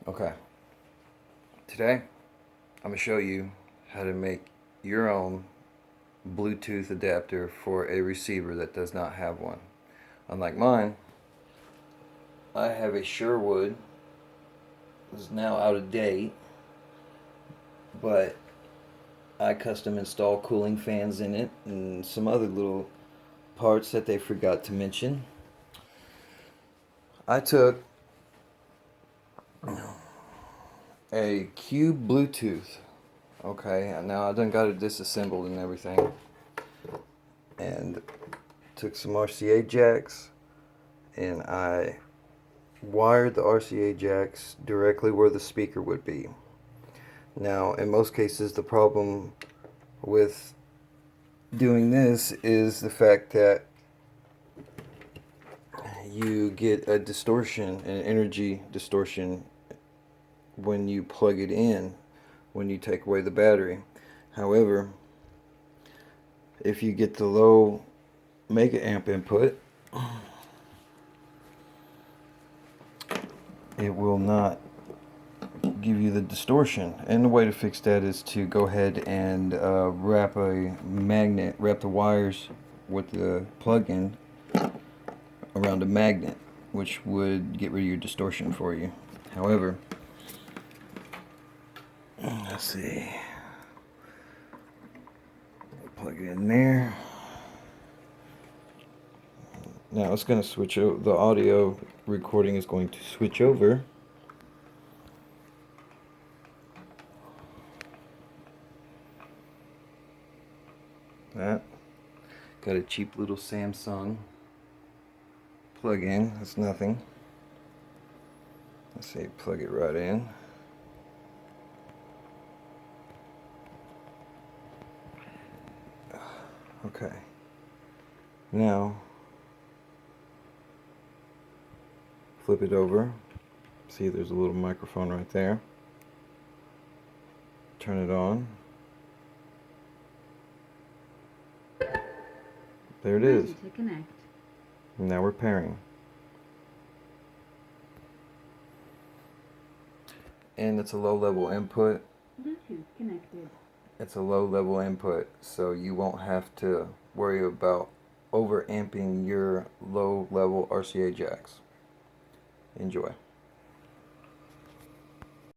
Okay, today I'm going to show you how to make your own Bluetooth adapter for a receiver that does not have one. Unlike mine, I have a Sherwood. It's now out of date, but I custom install cooling fans in it and some other little parts that they forgot to mention. I took a Cube Bluetooth. Okay, and now I done got it disassembled and everything, and took some RCA jacks and I wired the RCA jacks directly where the speaker would be. Now, in most cases, the problem with doing this is the fact that you get a distortion, an energy distortion, when you plug it in, when you take away the battery. However, if you get the low mega amp input, it will not give you the distortion. And the way to fix that is to go ahead and wrap the wires with the plug-in around a magnet, which would get rid of your distortion for you. However, let's see, plug it in there. Now it's going to switch over. The audio recording is going to switch over. That got a cheap little Samsung plug-in. That's nothing. Let's see, plug it right in. Okay. Now flip it over. See, there's a little microphone right there. Turn it on. There it is. To connect. Now we're pairing. And it's a low level input. Bluetooth connected. It's a low level input, so you won't have to worry about over amping your low level RCA jacks. Enjoy.